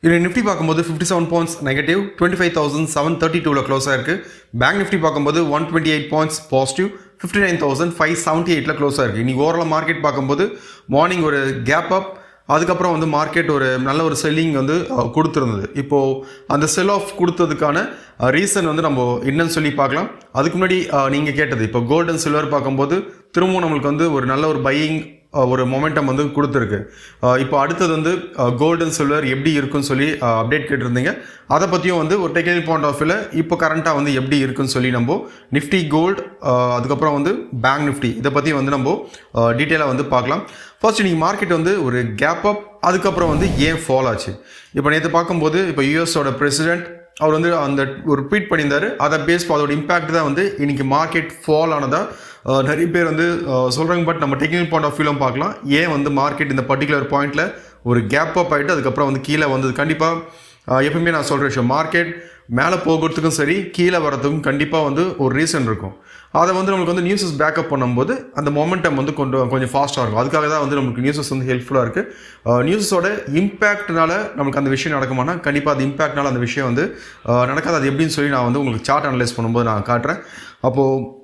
இதில் நிஃப்டி பார்க்கும்போது 57 points negative 25,732ல close ஆயிருக்கு. பேங்க் நிஃப்டி பார்க்கும்போது 128 பாயிண்ட்ஸ் பாசிட்டிவ் 59,578ல க்ளோஸ் ஆயிருக்கு. இன்னைக்கு ஓவரால் மார்க்கெட் பார்க்கும்போது மார்னிங் ஒரு கேப் அப், அதுக்கப்புறம் வந்து மார்க்கெட் ஒரு நல்ல ஒரு செல்லிங் வந்து கொடுத்துருந்தது. இப்போது அந்த செல் ஆஃப் கொடுத்ததுக்கான ரீசன் வந்து நம்ம என்னன்னு சொல்லி பார்க்கலாம். அதுக்கு முன்னாடி நீங்கள் கேட்டது இப்போ கோல்டு அண்ட் சில்வர் பார்க்கும்போது திரும்பவும் நம்மளுக்கு வந்து ஒரு நல்ல ஒரு பையிங் ஒரு மொமெண்டம் வந்து கொடுத்துருக்கு. இப்போ அடுத்தது வந்து கோல்டு அண்ட் சில்வர் எப்படி இருக்குன்னு சொல்லி அப்டேட் கேட்டிருந்தீங்க. அதை பற்றியும் வந்து ஒரு டெக்னிக்கல் பாயிண்ட் ஆஃப் வியூவில் இப்போ கரண்ட்டாக வந்து எப்படி இருக்குன்னு சொல்லி நம்ம நிஃப்டி கோல்டு அதுக்கப்புறம் வந்து பேங்க் நிஃப்டி இதை பற்றி வந்து நம்ம டீட்டெயிலாக வந்து பார்க்கலாம். ஃபர்ஸ்ட் இன்றைக்கி மார்க்கெட் வந்து ஒரு கேப் அப், அதுக்கப்புறம் வந்து ஏன் ஃபால் ஆச்சு. இப்போ நேற்று பார்க்கும்போது இப்போ யூஎஸோட பிரசிடென்ட் அவர் வந்து அந்த ஒரு ட்வீட் பண்ணியிருந்தார். அதை பேஸ் அதோட இம்பேக்ட் தான் வந்து இன்றைக்கி மார்க்கெட் ஃபால் ஆனதாக நிறைய பேர் வந்து சொல்கிறாங்க. பட் நம்ம டெக்னிக்கல் பாயிண்ட் ஆஃப் வியூலும் பார்க்கலாம் ஏன் வந்து மார்க்கெட் இந்த பர்டிகுலர் பாயிண்டில் ஒரு கேப் அப் ஆகிட்டு அதுக்கப்புறம் வந்து கீழே வந்தது. கண்டிப்பாக எப்பவுமே நான் சொல்கிற விஷயம், மார்க்கெட் மேலே போகிறதுக்கும் சரி கீழே வரதுக்கும் கண்டிப்பாக வந்து ஒரு ரீசன் இருக்கும். அதை வந்து நம்மளுக்கு வந்து நியூஸஸ் பேக்கப் பண்ணும்போது அந்த மொமெண்டம் வந்து கொஞ்சம் ஃபாஸ்ட்டாக இருக்கும். அதுக்காக தான் வந்து நமக்கு நியூஸஸ் வந்து ஹெல்ப்ஃபுல்லாக இருக்குது. நியூஸஸோட இம்பேக்ட்னால நமக்கு அந்த விஷயம் நடக்குமானா கண்டிப்பாக அது இம்பேக்ட்னால அந்த விஷயம் வந்து நடக்காது. அது எப்படின்னு சொல்லி நான் வந்து உங்களுக்கு சார்ட் அனலைஸ் பண்ணும்போது நான் காட்டுறேன். அப்போது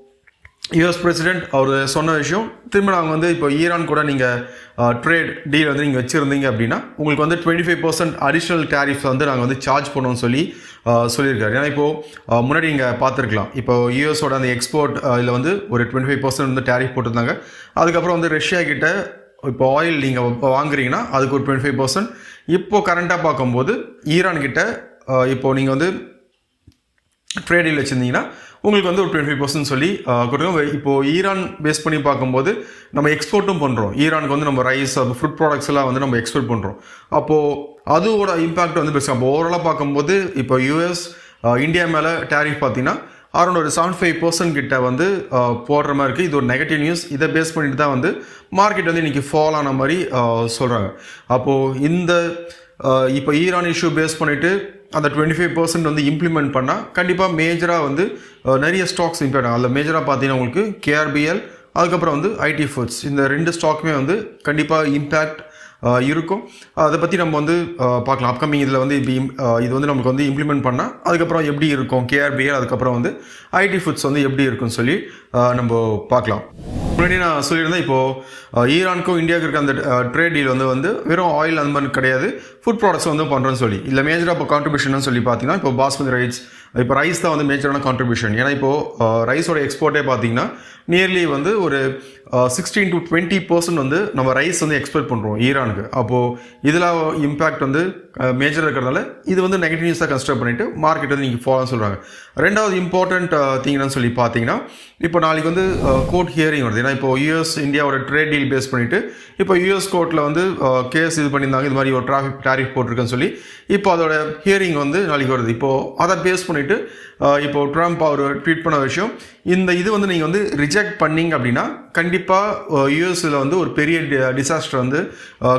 யூஎஸ் பிரசிடென்ட் அவர் சொன்ன விஷயம் திரும்ப நாங்கள் வந்து இப்போ ஈரான் கூட நீங்கள் ட்ரேட் டீல் வந்து நீங்கள் வச்சுருந்தீங்க அப்படின்னா உங்களுக்கு வந்து 25% அடிஷ்னல் டேரிஃப் வந்து நாங்கள் வந்து சார்ஜ் பண்ணோம்னு சொல்லியிருக்காரு. ஏன்னா இப்போது முன்னாடி நீங்கள் பார்த்துருக்கலாம், இப்போ யூஎஸோட அந்த எக்ஸ்போர்ட் இதில் வந்து ஒரு 25% வந்து டேரிஃப் போட்டிருந்தாங்க. அதுக்கப்புறம் வந்து ரஷ்யா கிட்ட இப்போ ஆயில் நீங்கள் வாங்குறீங்கன்னா அதுக்கு ஒரு 25%. இப்போது கரண்ட்டாக பார்க்கும்போது ஈரான் கிட்ட இப்போது நீங்கள் வந்து ட்ரேட் டீல் வச்சுருந்தீங்கன்னா உங்களுக்கு வந்து ஒரு 25% சொல்லி கொடுக்கும். இப்போது ஈரான் பேஸ் பண்ணி பார்க்கும்போது நம்ம எக்ஸ்போர்ட்டும் பண்ணுறோம். ஈரானுக்கு வந்து நம்ம ரைஸ் ஃப்ரூட் ப்ராடக்ட்ஸ் எல்லாம் வந்து நம்ம எக்ஸ்போர்ட் பண்ணுறோம். அப்போது அதோட இம்பாக்ட் வந்து பெருசாக. அப்போ ஓவராலாக பார்க்கும்போது இப்போ யூஎஸ் இந்தியா மேலே டேரிஃப் பார்த்தீங்கன்னா அரௌண்ட் ஒரு 75% கிட்ட வந்து போடுற மாதிரி இருக்குது. இது ஒரு நெகட்டிவ் நியூஸ். இதை பேஸ் பண்ணிட்டு தான் வந்து மார்க்கெட் வந்து இன்றைக்கி ஃபால் ஆன மாதிரி சொல்கிறாங்க. அப்போது இந்த இப்போ ஈரான் இஷ்யூ பேஸ் பண்ணிவிட்டு அந்த 25% வந்து இம்ப்ளிமெண்ட் பண்ணால் கண்டிப்பாக மேஜராக வந்து நிறைய ஸ்டாக்ஸ் இம்பேக்ட் ஆகும். அதில் மேஜராக பார்த்தீங்கன்னா உங்களுக்கு கேஆர்பிஎல், அதுக்கப்புறம் வந்து ஐடி ஃபுட்ஸ், இந்த 2 ஸ்டாக்குமே வந்து கண்டிப்பாக இம்பேக்ட் இருக்கும். அதை பற்றி நம்ம வந்து பார்க்கலாம். அப்கமிங் இதில் வந்து இது வந்து நமக்கு வந்து இம்ப்ளிமெண்ட் பண்ணால் அதுக்கப்புறம் எப்படி இருக்கும் கேஆர்பிஎல், அதுக்கப்புறம் வந்து ஐடி ஃபுட்ஸ் வந்து எப்படி இருக்குன்னு சொல்லி நம்ம பார்க்கலாம். முன்னாடி நான் சொல்லியிருந்தேன் இப்போது ஈரானுக்கும் இந்தியாவுக்கு இருக்க அந்த ட்ரேட் டீல் வந்து வெறும் ஆயில் அந்த மாதிரி கிடையாது, ஃபுட் ப்ராடக்ட்ஸ் வந்து பண்ணுறேன்னு சொல்லி இல்லை மேஜராக இப்போ கான்ட்ரிபியூஷன் சொல்லி பார்த்தீங்கன்னா இப்போ பாஸ்மதி ரைஸ், இப்போ ரைஸ் தான் வந்து மேஜரான கான்ட்ரிபியூஷன். ஏன்னா இப்போது ரைஸோட எக்ஸ்போர்ட்டே பார்த்தீங்கன்னா நியர்லி வந்து ஒரு 16 to 20% வந்து நம்ம ரைஸ் வந்து எக்ஸ்போர்ட் பண்ணுறோம் ஈரானுக்கு. அப்போது இதில் இம்பேக்ட் வந்து மேஜராக இருக்கிறதால இது வந்து நெகட்டிவ் நியூஸாக கன்சிடர் பண்ணிவிட்டு மார்க்கெட் வந்து நீங்கள் ஃபாலோன்னு சொல்கிறாங்க. ரெண்டாவது இம்பார்ட்டண்ட் திங்னு சொல்லி பார்த்தீங்கன்னா இப்போ நாளைக்கு வந்து கோர்ட் ஹியரிங் வருது. ஏன்னா இப்போ யூஎஸ் இந்தியாவோட ட்ரேட் டீல் பேஸ் பண்ணிவிட்டு இப்போ யூஎஸ் கோர்ட்டில் வந்து கேஸ் இது பண்ணியிருந்தாங்க, இது மாதிரி ஒரு டேரிஃப் போட்டிருக்குன்னு சொல்லி. இப்போ அதோட ஹியரிங் வந்து நாளைக்கு வருது. இப்போது அதை பேஸ் பண்ணிவிட்டு இப்போ ட்ரம்ப் அவர் ட்வீட் பண்ண விஷயம், இது வந்து நீங்கள் வந்து ரிஜெக்ட் பண்ணிங்க அப்படின்னா கண்டிப்பாக யூஎஸில் வந்து ஒரு பெரிய டிசாஸ்டர் வந்து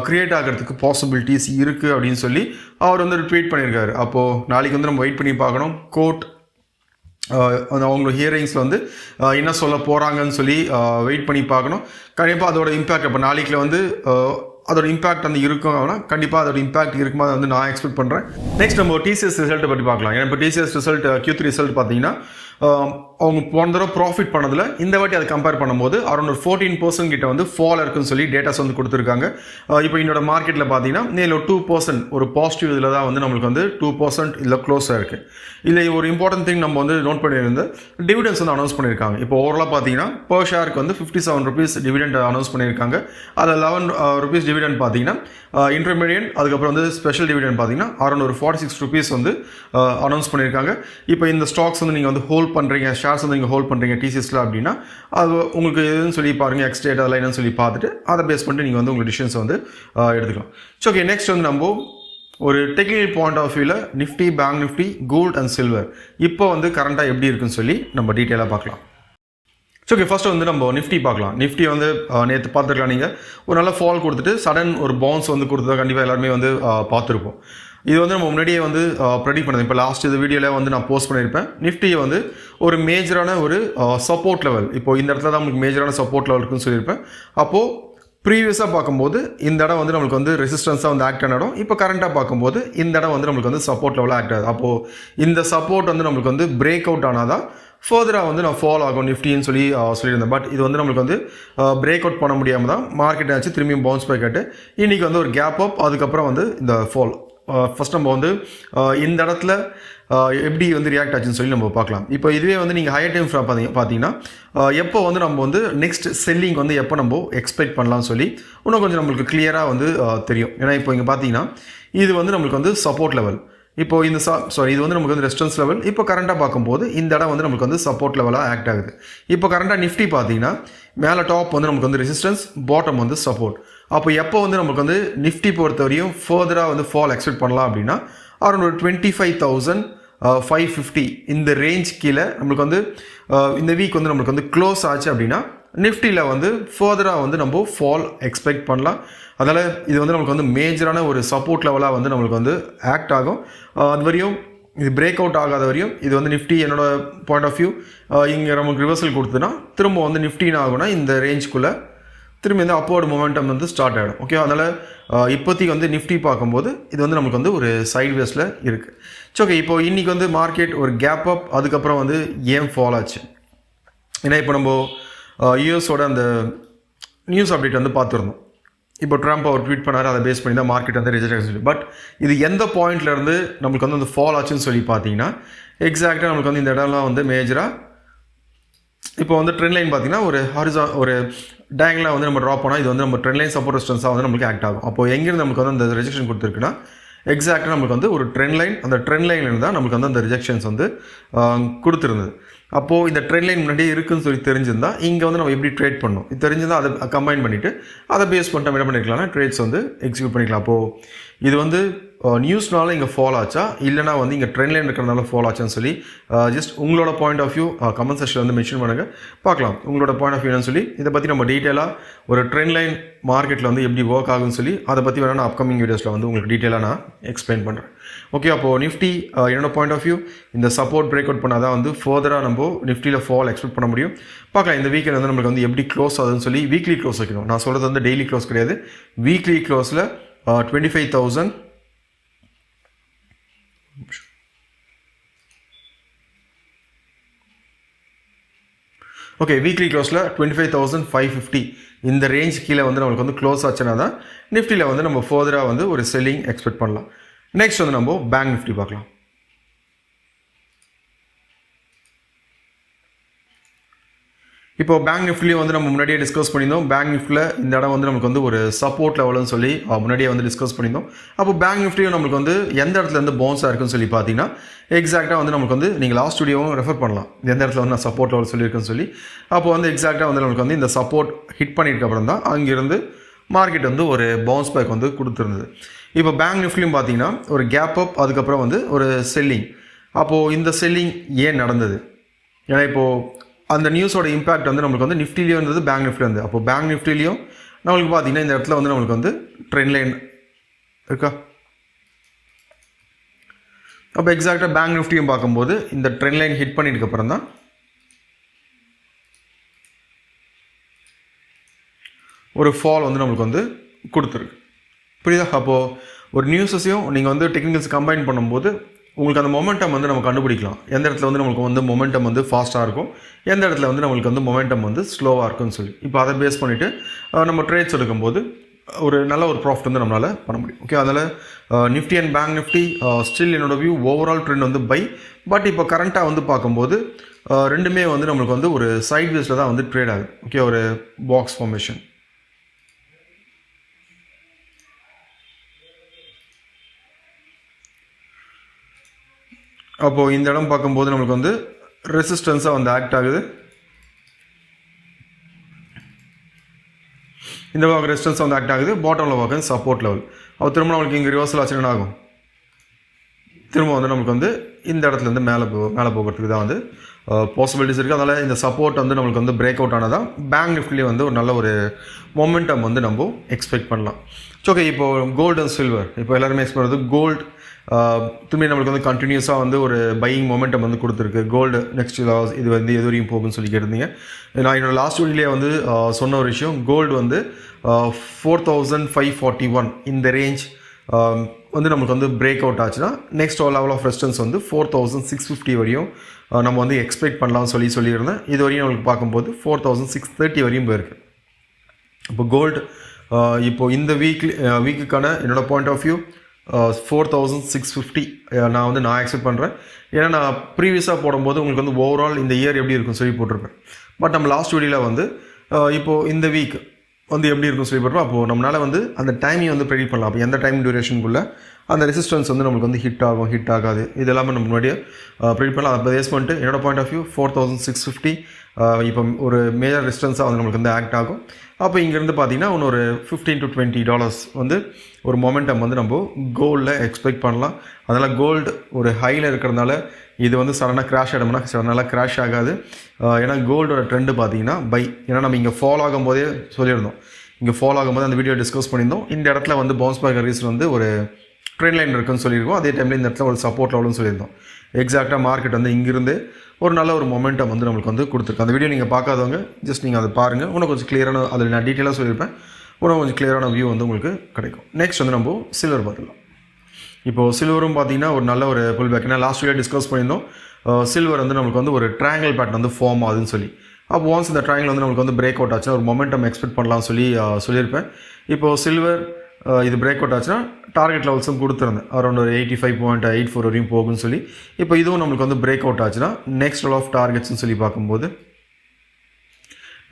க்ரியேட் ஆகிறதுக்கு பாசிபிலிட்டிஸ் இருக்குது அப்படின்னு சொல்லி அவர் வந்து ட்வீட் பண்ணியிருக்காரு. அப்போது நாளைக்கு வந்து நம்ம வெயிட் பண்ணி பார்க்கணும் கோர்ட் அவங்க ஹியரிங்ஸில் வந்து என்ன சொல்ல போகிறாங்கன்னு சொல்லி வெயிட் பண்ணி பார்க்கணும். கண்டிப்பாக அதோட இம்பேக்ட் இப்போ நாளைக்கில் வந்து அதோட இம்பாக்ட் வந்து இருக்கும். ஆனால் கண்டிப்பாக அதோட இம்பாக்ட் இருக்குமா வந்து நான் எக்ஸ்பெக்ட் பண்ணுறேன். நெக்ஸ்ட் நம்ம டிசிஎஸ் ரிசல்ட்டை பற்றி பார்க்கலாம். ஏன்னா இப்போ டிசிஎஸ் ரிசல்ட் Q3 ரிசல்ட் பார்த்தீங்கன்னா அவங்க போன தடவை ப்ராஃபிட் பண்ணதில் இந்த வாட்டி அதை கம்பேர் பண்ணும்போது அரௌண்ட் ஒரு 14% கிட்ட வந்து ஃபால் இருக்குன்னு சொல்லி டேட்டாஸ் வந்து கொடுத்துருக்காங்க. இப்போ என்னோட மார்க்கெட்டில் பார்த்தீங்கன்னா நேரில் ஒரு 2% ஒரு பாசிட்டிவ் இதில் தான் வந்து நம்மளுக்கு வந்து 2% இதில் க்ளோஸாக இருக்குது. இதில் ஒரு இம்பார்ட்டன்ட் திங் நம்ம வந்து நோட் பண்ணியிருந்து டிவிடெண்ட்ஸ் வந்து அனௌன்ஸ் பண்ணியிருக்காங்க. இப்போ ஓவராலாக பார்த்தீங்கன்னா per ஷேருக்கு வந்து 57 rupees டிவிடெண்ட் அனௌன்ஸ் பண்ணியிருக்காங்க. அதில் 11 rupees டிவிடெண்ட் பார்த்தீங்கன்னா இன்டர்மீடியட், அதுக்கப்புறம் வந்து ஸ்பெஷல் டிவிடெண்ட் பார்த்தீங்கன்னா அரௌண்ட் ஒரு 46 rupees வந்து அனௌன்ஸ் பண்ணியிருக்காங்க. இப்போ இந்த ஸ்டாக்ஸ் வந்து நீங்கள் வந்து ஹோல்ட் பண்ணுறீங்க, ஷேர்ஸ் வந்து நீங்கள் ஹோல்ட் பண்ணுறீங்க டிசிஎஸில் அப்படின்னா அது உங்களுக்கு எதுன்னு சொல்லி பாருங்கள், எக்ஸ்டேட் அதெல்லாம் என்னன்னு சொல்லி பார்த்துட்டு அதை பேஸ் பண்ணிட்டு நீங்கள் வந்து உங்களுக்கு டிசிஷன்ஸ் வந்து எடுத்துக்கலாம். ஸோ ஓகே, நெக்ஸ்ட் வந்து நம்ம ஒரு டெக்னிக்கல் பாயிண்ட் ஆஃப் வியூவில் Nifty, bank Nifty, gold and silver இப்போ வந்து கரண்ட்டாக எப்படி இருக்குன்னு சொல்லி நம்ம டீட்டெயிலாக பார்க்கலாம். ஸோ ஓகே, ஃபஸ்ட்டு வந்து நம்ம நிஃப்டி பார்க்கலாம். நிஃப்டி வந்து நேற்று பார்த்துருக்கலாம், நீங்கள் ஒரு நல்ல ஃபால் கொடுத்துட்டு சடன் ஒரு பவுன்ஸ் வந்து கொடுத்தா கண்டிப்பாக எல்லாருமே வந்து பார்த்துருப்போம். இது வந்து நம்ம முன்னாடியே வந்து ப்ரெடிக்ட் பண்ணது. இப்போ லாஸ்ட் இது வீடியோவில் வந்து நான் போஸ்ட் பண்ணியிருப்பேன். நிஃப்டியை வந்து ஒரு மேஜரான ஒரு சப்போர்ட் லெவல், இப்போ இந்த இடத்துல தான் உங்களுக்கு மேஜரான சப்போர்ட் லெவல் இருக்குன்னு சொல்லியிருப்பேன். அப்போது ப்ரீவியஸாக பார்க்கும்போது இந்த இடம் வந்து நம்மளுக்கு வந்து ரெசிஸ்டன்ஸாக வந்து ஆக்ட் ஆன இடம். இப்போ கரண்ட்டாக பார்க்கும்போது இந்த இடம் வந்து நம்மளுக்கு வந்து சப்போர்ட் லெவலாக ஆக்ட் ஆகுது. அப்போது இந்த சப்போர்ட் வந்து நம்மளுக்கு வந்து பிரேக் அவுட் ஆனால் தான் ஃபர்தராக வந்து நான் ஃபால் ஆகும் நிஃப்டின்னு சொல்லியிருந்தேன். பட் இது வந்து நம்மளுக்கு வந்து பிரேக் அவுட் பண்ண முடியாமல் தான் மார்க்கெட் ஆச்சு திரும்பியும் பவுன்ஸ் பேக் ஆகிட்டு இன்றைக்கி வந்து ஒரு கேப் அப், அதுக்கப்புறம் வந்து இந்த ஃபால். ஃபஸ்ட் நம்ம வந்து இந்த இடத்துல எப்படி வந்து ரியாக்ட் ஆச்சுன்னு சொல்லி நம்ம பார்க்கலாம். இப்போ இதுவே வந்து நீங்கள் ஹையர் டைம் ஃப்ரேம் பார்த்தீங்கன்னா எப்போ வந்து நம்ம வந்து நெக்ஸ்ட் செல்லிங் வந்து எப்போ நம்ம எக்ஸ்பெக்ட் பண்ணலாம்னு சொல்லி இன்னும் கொஞ்சம் நம்மளுக்கு கிளியராக வந்து தெரியும். ஏன்னா இப்போ இங்கே பார்த்தீங்கன்னா இது வந்து நம்மளுக்கு வந்து சப்போர்ட் லெவல். இப்போ இந்த இது வந்து நமக்கு வந்து ரெசிஸ்டன்ஸ் லெவல். இப்போ கரண்ட்டாக பார்க்கும்போது இந்த இடம் வந்து நமக்கு வந்து சப்போர்ட் லெவலாக ஆக்ட் ஆகுது. இப்போ கரண்ட்டாக நிஃப்டி பார்த்தீங்கன்னா மேலே டாப் வந்து நமக்கு வந்து ரெசிஸ்டன்ஸ், பாட்டம் வந்து சப்போர்ட். அப்போ எப்போ வந்து நமக்கு வந்து நிஃப்டி பொறுத்தவரையும் ஃபர்தராக வந்து ஃபால் எக்ஸ்பெக்ட் பண்ணலாம் அப்படின்னா அரௌண்ட் ஒரு 25,550 இந்த ரேஞ்ச் கீழே நம்மளுக்கு வந்து இந்த வீக் வந்து நம்மளுக்கு வந்து க்ளோஸ் ஆச்சு அப்படின்னா நிஃப்டியில் வந்து ஃபர்தராக வந்து நம்ம ஃபால் எக்ஸ்பெக்ட் பண்ணலாம். அதனால் இது வந்து நம்மளுக்கு வந்து மேஜரான ஒரு சப்போர்ட் லெவலாக வந்து நம்மளுக்கு வந்து ஆக்ட் ஆகும். அது வரையும் இது பிரேக் அவுட் ஆகாத வரையும் இது வந்து நிஃப்டி என்னோட பாயிண்ட் ஆஃப் வியூ இங்கே நமக்கு ரிவர்சல் கொடுத்துன்னா திரும்ப வந்து நிஃப்டின்னு ஆகும்னா இந்த ரேஞ்சுக்குள்ளே திரும்பி வந்து அப்போர்டு மொமெண்டம் வந்து ஸ்டார்ட் ஆகிடும். ஓகே, அதனால் இப்போதைக்கு வந்து நிஃப்டி பார்க்கும்போது இது வந்து நமக்கு வந்து ஒரு சைட் வேஸில் இருக்குது. சரி, ஓகே. இப்போ இன்றைக்கி வந்து மார்க்கெட் ஒரு கேப் அப், அதுக்கப்புறம் வந்து ஏன் ஃபால் ஆச்சு? ஏன்னா இப்போ நம்ம யூஎஸோட அந்த நியூஸ் அப்டேட் வந்து பார்த்துருந்தோம். இப்போ ட்ரம்ப் அவர் ட்வீட் பண்ணார், அதை பேஸ் பண்ணி தான் மார்க்கெட் வந்து ரிஜெக்ட் ஆகிடுச்சு. பட் இது எந்த பாயிண்ட்லேருந்து நம்மளுக்கு வந்து அந்த ஃபால் ஆச்சுன்னு சொல்லி பார்த்தீங்கன்னா எக்ஸாக்டாக நம்மளுக்கு வந்து இந்த இடம்லாம் வந்து மேஜராக இப்போ வந்து ட்ரெண்ட் லைன் பார்த்தீங்கன்னா ஒரு டயங்கலாக வந்து நம்ம ட்ராப் பண்ணால் இது வந்து நம்ம ட்ரெண்ட் லைன் சப்போர்ட் ரெசிஸ்டன்ஸாக வந்து நம்மளுக்கு ஆக்ட் ஆகும். அப்போ எங்கேருந்து நமக்கு வந்து அந்த ரிஜெக்ஷன் கொடுத்துருக்குன்னா எக்ஸாக்டாக நம்மளுக்கு வந்து ஒரு ட்ரெண்ட் லைன், அந்த ட்ரெண்ட் லைன்லேருந்து தான் நம்மளுக்கு வந்து அந்த ரிஜெக்ஷன்ஸ் வந்து கொடுத்துருந்தது. அப்போது இந்த ட்ரெண்ட் லைன் முன்னாடியே இருக்குன்னு சொல்லி தெரிஞ்சிருந்தால் இங்கே வந்து நம்ம எப்படி ட்ரேட் பண்ணணும், இது தெரிஞ்சிருந்தால் அதை கம்பைன் பண்ணிவிட்டு அதை பேஸ் பண்ணிட்டு என்ன பண்ணிக்கலாம்னா ட்ரேட்ஸ் வந்து எக்ஸிக்யூட் பண்ணிக்கலாம். அப்போது இது வந்து நியூஸ்னால இங்கே ஃபால் ஆச்சா இல்லைனா வந்து இங்கே ட்ரெண்ட் லைன் இருக்கிறனால ஃபால் ஆச்சான்னு சொல்லி ஜஸ்ட் உங்களோட பாயிண்ட் ஆஃப் வியூ கமெண்ட் செக்ஷனில் வந்து மென்ஷன் பண்ணுங்கள், பார்க்கலாம் உங்களோட பாயிண்ட் ஆஃப் வியூன்னு சொல்லி. இதை பற்றி நம்ம டீட்டெயிலாக ஒரு ட்ரெண்ட் லைன் மார்க்கெட்டில் வந்து எப்படி ஒர்க் ஆகுன்னு சொல்லி அதை பற்றி வேணால் அப்கமிங் வீடியோஸில் வந்து உங்களுக்கு டீட்டெயிலாக நான் எக்ஸ்பிளைன் பண்ணுறேன். ஓகே, அப்போது நிஃப்டி என்னோட பாயிண்ட் ஆஃப் வியூ இந்த சப்போர்ட் பிரேக் அவுட் பண்ணால் தான் வந்து ஃபர்தராக நம்ம நிஃப்டியில் ஃபால் எக்ஸ்பெக்ட் பண்ண முடியும். பார்க்கலாம் இந்த வீக்கெண்ட் வந்து நம்மளுக்கு வந்து எப்படி க்ளோஸ் ஆகுதுன்னு சொல்லி. வீக்லி க்ளோஸ் வைக்கணும், நான் சொல்கிறது வந்து டெய்லி க்ளோஸ் கிடையாது. வீக்லி க்ளோஸில் 25,000 ஓகே, வீக்லி க்ளோஸில் 25,550 இந்த ரேஞ்ச் கீழே வந்து நம்மளுக்கு வந்து க்ளோஸ் ஆச்சுன்னா தான் நிஃப்டியில் வந்து நம்ம ஃபர்தராக வந்து ஒரு செல்லிங் எக்ஸ்பெக்ட் பண்ணலாம். நெக்ஸ்ட் வந்து நம்ம பேங்க் நிஃப்டி பார்க்கலாம். இப்போ பேங்க் நிஃப்டிலையும் வந்து நம்ம முன்னாடியே டிஸ்கஸ் பண்ணியிருந்தோம். பேங்க் நிஃப்டியில் இந்த இடம் வந்து நமக்கு வந்து ஒரு சப்போர்ட் லெவல்னு சொல்லி முன்னாடியே வந்து டிஸ்கஸ் பண்ணியிருந்தோம். அப்போ பேங்க் நிஃப்டியும் நம்மளுக்கு வந்து எந்த இடத்துல இருந்து பவுன்ஸாக இருக்குன்னு சொல்லி பார்த்தீங்கன்னா எக்ஸாக்டாக வந்து நமக்கு வந்து நீங்கள் லாஸ்ட் வீடியோவும் ரெஃபர் பண்ணலாம், எந்த இடத்துல வந்து நான் சப்போர்ட் லெவல் சொல்லியிருக்கேன்னு சொல்லி. அப்போ வந்து எக்ஸாக்டாக வந்து நமக்கு வந்து இந்த சப்போர்ட் ஹிட் பண்ணிட்டு அப்புறம் தான் அங்கேருந்து மார்க்கெட் வந்து ஒரு பவுன்ஸ் பேக் வந்து கொடுத்துருந்தது. இப்போ பேங்க் நிஃப்டிலையும் பார்த்தீங்கன்னா ஒரு கேப் அப், அதுக்கப்புறம் வந்து ஒரு செல்லிங். அப்போது இந்த செல்லிங் ஏன் நடந்தது? ஏன்னா இப்போது அந்த நியூஸோட இம்பாக்ட் வந்து நம்மளுக்கு வந்து நிஃப்டிலையும் இருந்தது, பேங்க் நிஃப்டியும் இருந்தது. அப்போ பேங்க் நிஃப்டிலையும் நம்மளுக்கு பார்த்தீங்கன்னா இந்த இடத்துல வந்து நம்மளுக்கு வந்து ட்ரெண்ட் லைன் இருக்கா. அப்போ எக்ஸாக்டாக பேங்க் நிஃப்டியும் பார்க்கும்போது இந்த ட்ரெண்ட் லைன் ஹிட் பண்ணிட்டு அப்புறம் தான் ஒரு ஃபால் வந்து நம்மளுக்கு வந்து கொடுத்துருக்கு. புரியுதா? அப்போது ஒரு நியூஸஸையும் நீங்கள் வந்து டெக்னிக்கல்ஸ் கம்பைன் பண்ணும்போது உங்களுக்கு அந்த மொமெண்டம் வந்து நம்ம கண்டுபிடிக்கலாம். எந்த இடத்துல வந்து நம்மளுக்கு வந்து மொமெண்டம் வந்து ஃபாஸ்ட்டாக இருக்கும், எந்த இடத்துல வந்து நம்மளுக்கு வந்து மொமெண்டம் வந்து ஸ்லோவாக இருக்கும்னு சொல்லி. இப்போ அதை பேஸ் பண்ணிவிட்டு நம்ம ட்ரேட்ஸ் எடுக்கும்போது ஒரு நல்ல ஒரு ப்ராஃபிட் வந்து நம்மளால் பண்ண முடியும். ஓகே, அதனால் Nifty and bank Nifty still என்னோட வியூ ஓவரால் ட்ரெண்ட் வந்து பை. பட் இப்போ கரண்ட்டாக வந்து பார்க்கும்போது ரெண்டுமே வந்து நம்மளுக்கு வந்து ஒரு சைட் வேஸில் தான் வந்து ட்ரேட் ஆகுது. ஓகே, ஒரு பாக்ஸ் ஃபார்மேஷன். அப்போது இந்த இடம் பார்க்கும்போது நம்மளுக்கு வந்து ரெசிஸ்டன்ஸாக வந்து ஆக்ட் ஆகுது. இந்த பக்கம் ரெசிஸ்டன்ஸாக வந்து ஆக்ட் ஆகுது, பாட்டமில் பார்க்க சப்போர்ட் லெவல். அப்போ திரும்ப நம்மளுக்கு இங்கே ரிவர்சல் ஆச்சு என்ன ஆகும்? திரும்ப வந்து நமக்கு வந்து இந்த இடத்துலேருந்து மேலே போகிறதுக்கு தான் வந்து பாசிபிலிட்டிஸ் இருக்குது. அதனால் இந்த சப்போர்ட் வந்து நம்மளுக்கு வந்து பிரேக் அவுட் ஆனதான் பேங்க் நிஃப்டிலேயே வந்து ஒரு நல்ல ஒரு மொமெண்டம் வந்து நம்ம எக்ஸ்பெக்ட் பண்ணலாம். ஓகே, இப்போ கோல்டு அண்ட் சில்வர் இப்போ எல்லாருமே எக்ஸ்பெக்ட் பண்ணுறது கோல்டு திரும்பி நம்மளுக்கு வந்து கண்டினியூஸாக வந்து ஒரு பையிங் மொமெண்டம் வந்து கொடுத்துருக்கு. கோல்டு நெக்ஸ்ட் இது வந்து எது வரையும் போகும்னு சொல்லி கேட்டிருந்தீங்க. நான் என்னோடய லாஸ்ட் வீடியோலேயே வந்து சொன்ன ஒரு விஷயம், கோல்டு வந்து 4541 இந்த ரேஞ்ச் வந்து நமக்கு வந்து பிரேக் அவுட் ஆச்சுன்னா நெக்ஸ்ட் லெவல் ஆஃப் ரெசிஸ்டன்ஸ் வந்து 4650 வரையும் நம்ம வந்து எக்ஸ்பெக்ட் பண்ணலாம்னு சொல்லியிருந்தேன். இது வரையும் நம்மளுக்கு பார்க்கும்போது 4630 வரையும் போயிருக்கு. இப்போ கோல்டு இப்போது இந்த வீக்குக்கான என்னோடய பாயிண்ட் ஆஃப் வியூ 4650 நான் எக்ஸ்பெக்ட் பண்ணுறேன். ஏன்னா நான் ப்ரீவியஸாக போடும்போது உங்களுக்கு வந்து ஓவரால் இந்த இயர் எப்படி இருக்குன்னு சொல்லி போட்டிருப்பேன். பட் நம்ம லாஸ்ட் வீடியோவில் வந்து இப்போது இந்த வீக் வந்து எப்படி இருக்குன்னு சொல்லி போடுறோம். அப்போது நம்மளால் வந்து அந்த டைமிங் வந்து ப்ரெடிக்ட் பண்ணலாம். அப்போ எந்த டைம் டியூரேஷனுக்குள்ளே அந்த ரெசிஸ்டன்ஸ் வந்து நம்மளுக்கு வந்து ஹிட் ஆகாது, இது எல்லாமே நம்ம முன்னாடியே ப்ரெடிக்ட் பண்ணலாம். அதை பேஸ் பண்ணிட்டு என்னோடய பாயிண்ட் ஆஃப் வியூ 4650 இப்போ ஒரு மேஜர் ரெசிஸ்டன்ஸாக வந்து நம்மளுக்கு வந்து ஆக்ட் ஆகும். அப்போ இங்கேருந்து பார்த்தீங்கன்னா இன்னொரு $15 to $20 வந்து ஒரு மொமெண்டம் வந்து நம்ம கோல்டில் எக்ஸ்பெக்ட் பண்ணலாம். அதனால் கோல்டு ஒரு ஹையில் இருக்கிறதுனால இது வந்து சடனாக கிராஷ் ஆகிடும்னா சடனாக கிராஷ் ஆகாது. ஏன்னா கோல்டோட ட்ரெண்டு பார்த்தீங்கன்னா பை. ஏன்னா நம்ம இங்கே ஃபாலோ ஆகும்போதே சொல்லியிருந்தோம், இங்கே ஃபாலோ ஆகும்போது அந்த வீடியோ டிஸ்கஸ் பண்ணியிருந்தோம். இந்த இடத்துல வந்து பவுன்ஸ் பேக் ரீசன் வந்து ஒரு ட்ரெண்ட் லைன் இருக்குன்னு சொல்லியிருக்கோம். அதே டைமில் இந்த இடத்துல ஒரு சப்போர்ட் லெவல்னு சொல்லியிருந்தோம். எக்ஸாக்டாக மார்க்கெட் வந்து இங்கிருந்து ஒரு நல்ல ஒரு மொமெண்டம் வந்து நம்மளுக்கு வந்து கொடுத்துருக்கு. அந்த வீடியோ நீங்கள் பார்க்காதவங்க ஜஸ்ட் நீங்கள் அதை பாருங்கள். இன்னும் கொஞ்சம் கிளியரான, அதில் நான் டீட்டெயிலாக சொல்லியிருப்பேன். இன்னும் கொஞ்சம் கிளியரான வியூ வந்து உங்களுக்கு கிடைக்கும். நெக்ஸ்ட் வந்து நம்ம சில்வர் பார்த்துக்கலாம். இப்போது சில்வரும் பார்த்தீங்கன்னா ஒரு நல்ல ஒரு புல் பேக். ஏன்னா லாஸ்ட் வீடியோ டிஸ்கஸ் பண்ணியிருந்தோம், சில்வர் வந்து நம்மளுக்கு வந்து ஒரு ட்ரையாங்கிள் பேட்டர்ன் வந்து ஃபார்ம் ஆகுதுன்னு சொல்லி. அப்போ ஒன்ஸ் இந்த ட்ரையாங்கிள் வந்து நம்மளுக்கு வந்து பிரேக் அவுட் ஆச்சுன்னா ஒரு மொமெண்டம் எக்ஸ்பெக்ட் பண்ணலாம்னு சொல்லியிருப்பேன். இப்போது சில்வர் இது பிரேக் அவுட் ஆச்சுன்னா டார்கெட் லெவல்ஸும் கொடுத்துருந்தேன், அரௌண்ட் ஒரு 85.84 வரையும் போகும்னு சொல்லி. இப்போ இதுவும் நம்மளுக்கு வந்து பிரேக் அவுட் ஆச்சுன்னா நெக்ஸ்ட் லெவல் ஆஃப் டார்கெட்ஸ்னு சொல்லி பார்க்கும்போது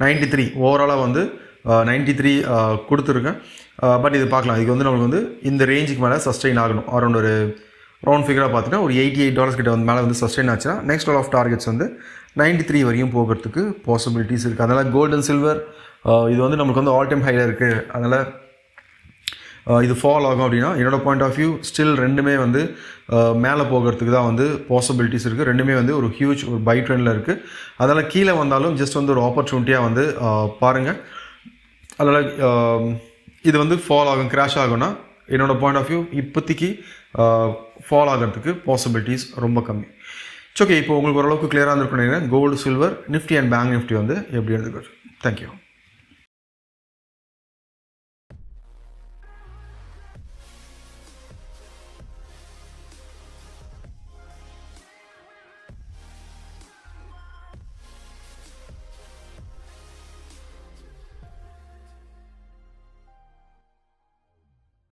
93 ஓவராலாக வந்து 93 கொடுத்துருக்கேன். பட் இது பார்க்கலாம், இதுக்கு வந்து நம்மளுக்கு வந்து இந்த ரேஞ்சுக்கு மேலே சஸ்டெயின் ஆகணும். அரௌண்ட் ஒரு ரவுண்ட் ஃபிகராக பார்த்தீங்கன்னா ஒரு $88 கிட்ட வந்து மேலே வந்து சஸ்டெயின் ஆச்சுன்னா நெக்ஸ்ட் லெவல் ஆஃப் டார்கெட்ஸ் வந்து 93 வரையும் போகிறதுக்கு பாசிபிலிட்டிஸ் இருக்குது. அதனால் கோல்டு அண்ட் சில்வர் இது வந்து நம்மளுக்கு வந்து ஆல் டைம் ஹையில் இருக்குது. அதனால் இது ஃபால் ஆகும் அப்படின்னா என்னோடய பாயிண்ட் ஆஃப் வியூ ஸ்டில் ரெண்டுமே வந்து மேலே போகிறதுக்கு தான் வந்து பாசிபிலிட்டிஸ் இருக்குது. ரெண்டுமே வந்து ஒரு ஹியூஜ் ஒரு பை ட்ரெண்டில் இருக்குது. அதனால் கீழே வந்தாலும் ஜஸ்ட் வந்து ஒரு ஆப்பர்ச்சுனிட்டியாக வந்து பாருங்கள். அதனால் இது வந்து ஃபால் ஆகும், கிராஷ் ஆகும்னா என்னோடய பாயிண்ட் ஆஃப் வியூ இப்போதைக்கு ஃபால் ஆகிறதுக்கு பாசிபிலிட்டிஸ் ரொம்ப கம்மி. ஓகே, இப்போ உங்களுக்கு ஓரளவுக்கு கிளியராக இருந்திருக்கும் நினைக்கிறேன். Gold, silver, Nifty and bank Nifty வந்து எப்படி இருந்துருக்கு. தேங்க்யூ.